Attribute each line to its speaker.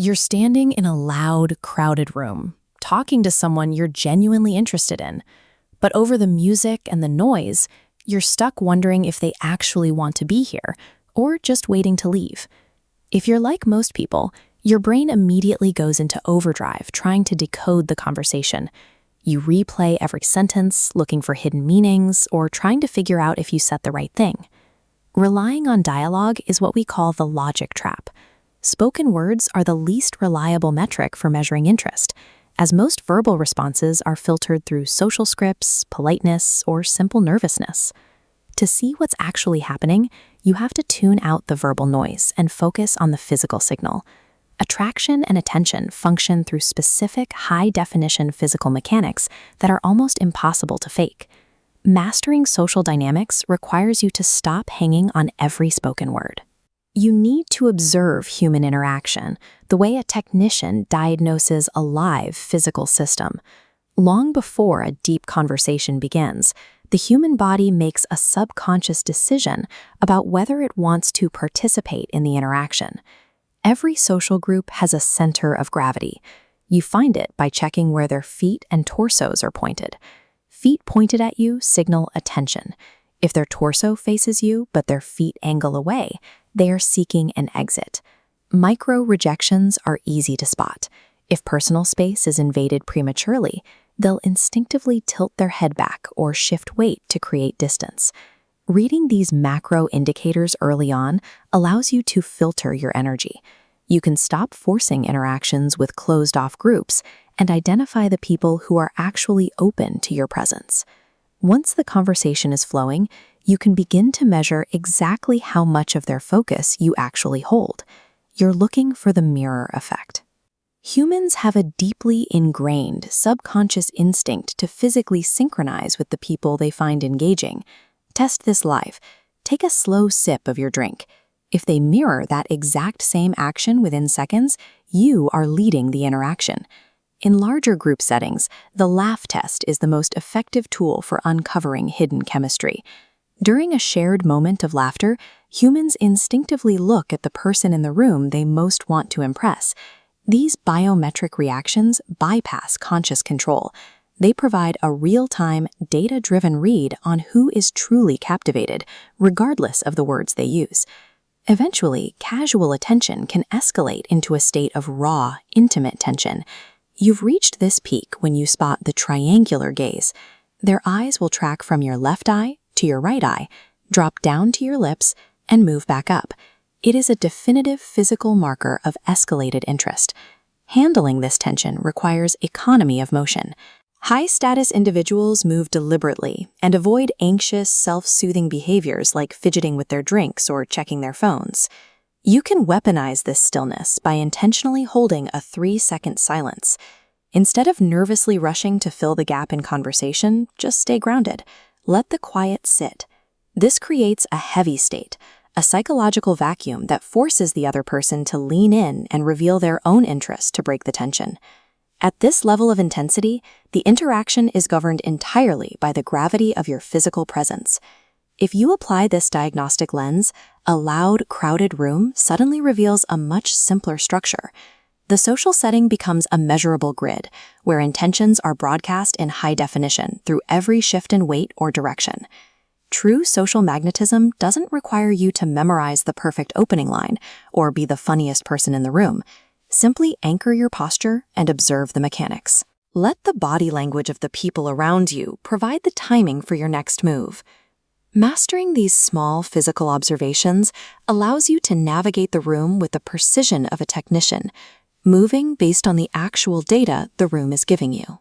Speaker 1: You're standing in a loud, crowded room, talking to someone you're genuinely interested in. But over the music and the noise, you're stuck wondering if they actually want to be here, or just waiting to leave. If you're like most people, your brain immediately goes into overdrive trying to decode the conversation. You replay every sentence, looking for hidden meanings, or trying to figure out if you said the right thing. Relying on dialogue is what we call the logic trap. Spoken words are the least reliable metric for measuring interest, as most verbal responses are filtered through social scripts, politeness, or simple nervousness. To see what's actually happening, you have to tune out the verbal noise and focus on the physical signal. Attraction and attention function through specific, high-definition physical mechanics that are almost impossible to fake. Mastering social dynamics requires you to stop hanging on every spoken word. You need to observe human interaction, the way a technician diagnoses a live physical system. Long before a deep conversation begins, the human body makes a subconscious decision about whether it wants to participate in the interaction. Every social group has a center of gravity. You find it by checking where their feet and torsos are pointed. Feet pointed at you signal attention. If their torso faces you but their feet angle away, they are seeking an exit. Micro-rejections are easy to spot. If personal space is invaded prematurely, they'll instinctively tilt their head back or shift weight to create distance. Reading these macro indicators early on allows you to filter your energy. You can stop forcing interactions with closed-off groups and identify the people who are actually open to your presence. Once the conversation is flowing, you can begin to measure exactly how much of their focus you actually hold. You're looking for the mirror effect. Humans have a deeply ingrained subconscious instinct to physically synchronize with the people they find engaging. Test this live. Take a slow sip of your drink. If they mirror that exact same action within seconds, you are leading the interaction. In larger group settings, the laugh test is the most effective tool for uncovering hidden chemistry. During a shared moment of laughter, humans instinctively look at the person in the room they most want to impress. These biometric reactions bypass conscious control. They provide a real-time, data-driven read on who is truly captivated, regardless of the words they use. Eventually, casual attention can escalate into a state of raw, intimate tension. You've reached this peak when you spot the triangular gaze. Their eyes will track from your left eye to your right eye, drop down to your lips, and move back up. It is a definitive physical marker of escalated interest. Handling this tension requires economy of motion. High-status individuals move deliberately and avoid anxious, self-soothing behaviors like fidgeting with their drinks or checking their phones. You can weaponize this stillness by intentionally holding a 3-second silence. Instead of nervously rushing to fill the gap in conversation, just stay grounded. Let the quiet sit. This creates a heavy state, a psychological vacuum that forces the other person to lean in and reveal their own interest to break the tension. At this level of intensity, the interaction is governed entirely by the gravity of your physical presence. If you apply this diagnostic lens, a loud, crowded room suddenly reveals a much simpler structure. The social setting becomes a measurable grid, where intentions are broadcast in high definition through every shift in weight or direction. True social magnetism doesn't require you to memorize the perfect opening line or be the funniest person in the room. Simply anchor your posture and observe the mechanics. Let the body language of the people around you provide the timing for your next move. Mastering these small physical observations allows you to navigate the room with the precision of a technician, moving based on the actual data the room is giving you.